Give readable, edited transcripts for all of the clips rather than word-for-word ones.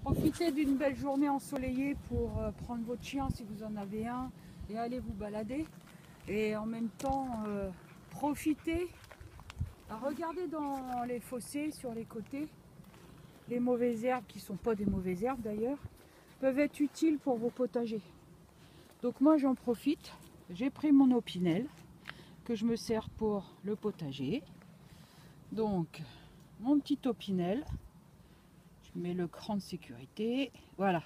Profitez d'une belle journée ensoleillée pour prendre votre chien si vous en avez un et aller vous balader. Et en même temps, profitez à regarder dans les fossés sur les côtés. Les mauvaises herbes, qui ne sont pas des mauvaises herbes d'ailleurs, peuvent être utiles pour vos potagers. Donc moi j'en profite, j'ai pris mon opinel que je me sers pour le potager. Donc mon petit opinel, je mets le cran de sécurité, voilà.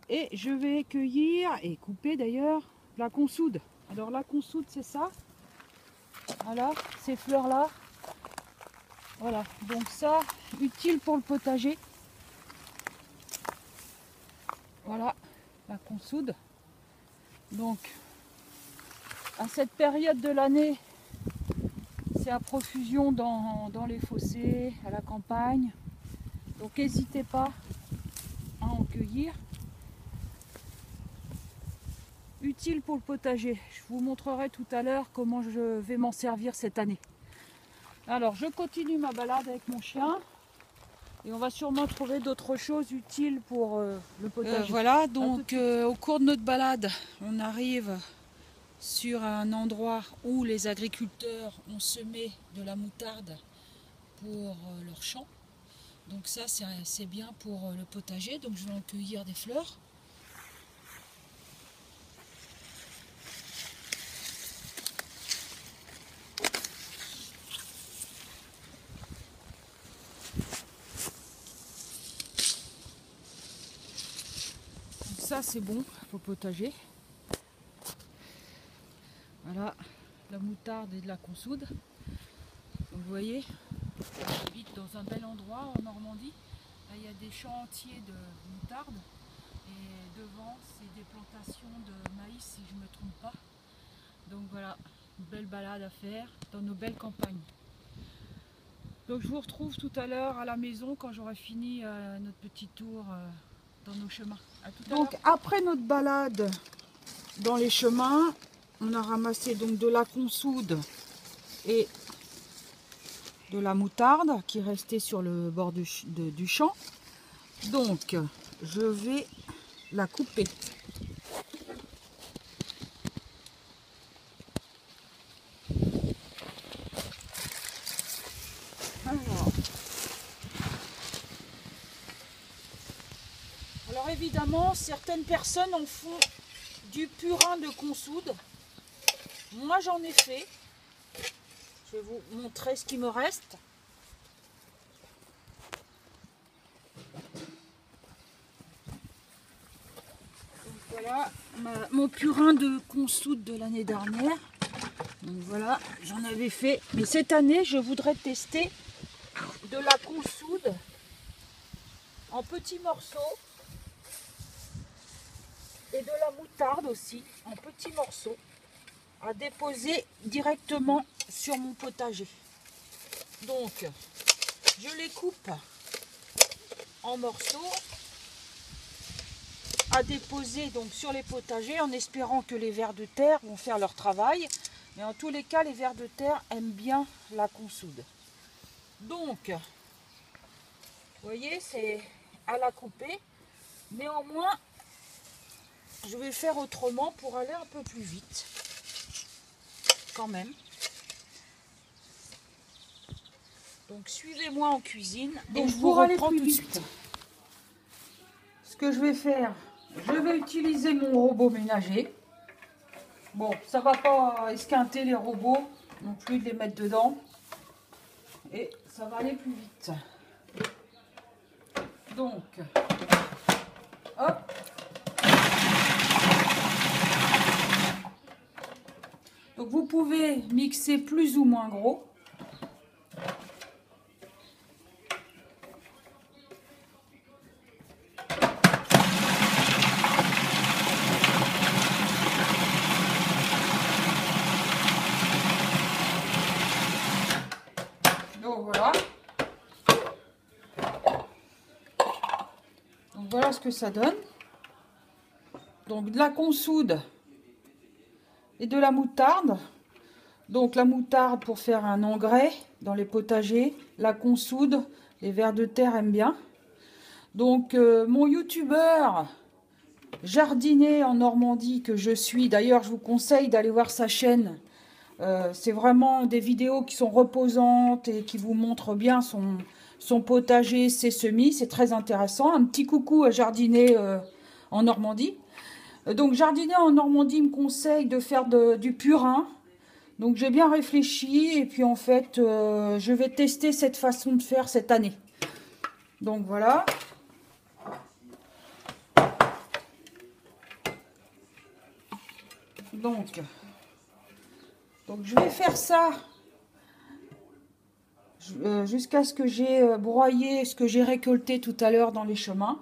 Et je vais cueillir et couper d'ailleurs la consoude. Alors la consoude c'est ça, voilà, ces fleurs là. Voilà, donc ça, utile pour le potager. Voilà, la consoude. Donc, à cette période de l'année, c'est à profusion dans les fossés, à la campagne. Donc, n'hésitez pas à en cueillir. Utile pour le potager. Je vous montrerai tout à l'heure comment je vais m'en servir cette année. Alors, je continue ma balade avec mon chien. Et on va sûrement trouver d'autres choses utiles pour le potager. Voilà, donc au cours de notre balade, on arrive sur un endroit où les agriculteurs ont semé de la moutarde pour leur champ. Donc ça, c'est bien pour le potager. Donc je vais en cueillir des fleurs. Ça c'est bon pour potager. Voilà, la moutarde et de la consoude. Vous voyez, j'habite dans un bel endroit en Normandie. Là, il y a des champs entiers de moutarde. Et devant, c'est des plantations de maïs si je ne me trompe pas. Donc voilà, une belle balade à faire dans nos belles campagnes. Donc je vous retrouve tout à l'heure à la maison quand j'aurai fini notre petit tour dans nos chemins. Donc après notre balade dans les chemins, on a ramassé donc de la consoude et de la moutarde qui restait sur le bord du champ. Donc je vais la couper. Alors évidemment, certaines personnes en font du purin de consoude. Moi j'en ai fait. Je vais vous montrer ce qui me reste. Donc voilà mon purin de consoude de l'année dernière. Donc voilà, j'en avais fait. Mais cette année, je voudrais tester de la consoude en petits morceaux. Et de la moutarde aussi, en petits morceaux, à déposer directement sur mon potager. Donc, je les coupe en morceaux, à déposer donc sur les potagers, en espérant que les vers de terre vont faire leur travail. Mais en tous les cas, les vers de terre aiment bien la consoude. Donc, vous voyez, c'est à la couper. Néanmoins, je vais faire autrement pour aller un peu plus vite, quand même. Donc suivez-moi en cuisine et je vous reprends tout de suite. Ce que je vais faire, je vais utiliser mon robot ménager. Bon, ça va pas esquinter les robots, non plus de les mettre dedans. Et ça va aller plus vite. Donc, hop. Donc vous pouvez mixer plus ou moins gros. Donc voilà. Donc voilà ce que ça donne. Donc de la consoude et de la moutarde. Donc la moutarde pour faire un engrais dans les potagers, la consoude, les vers de terre aiment bien. Donc mon youtubeur jardinier en Normandie que je suis, d'ailleurs je vous conseille d'aller voir sa chaîne. C'est vraiment des vidéos qui sont reposantes et qui vous montrent bien son potager, ses semis. C'est très intéressant. Un petit coucou à jardinier en Normandie. Donc jardinier en Normandie me conseille de faire du purin. Donc j'ai bien réfléchi et puis en fait je vais tester cette façon de faire cette année. Donc voilà. Donc je vais faire ça jusqu'à ce que j'ai broyé ce que j'ai récolté tout à l'heure dans les chemins.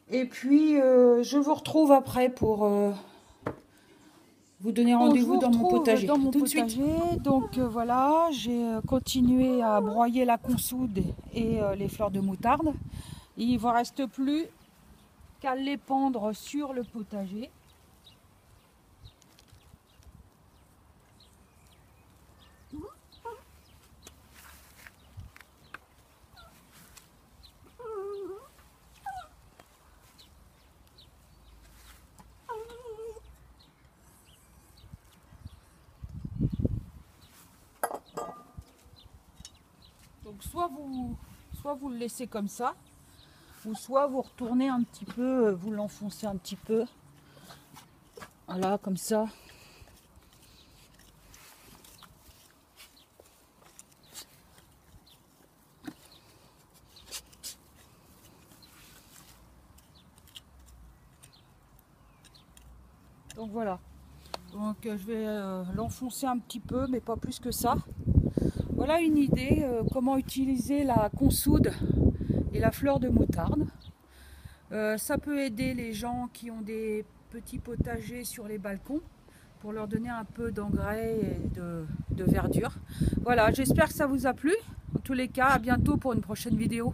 Et puis je vous retrouve après pour vous donner rendez-vous dans mon potager. Tout de suite. Donc voilà, j'ai continué à broyer la consoude et les fleurs de moutarde. Il ne vous reste plus qu'à les pendre sur le potager. Donc soit vous le laissez comme ça, ou soit vous retournez un petit peu, vous l'enfoncez un petit peu. Voilà, comme ça. Donc voilà. Donc je vais l'enfoncer un petit peu, mais pas plus que ça. Voilà une idée comment utiliser la consoude et la fleur de moutarde. Ça peut aider les gens qui ont des petits potagers sur les balcons pour leur donner un peu d'engrais et de verdure. Voilà, j'espère que ça vous a plu. En tous les cas, à bientôt pour une prochaine vidéo.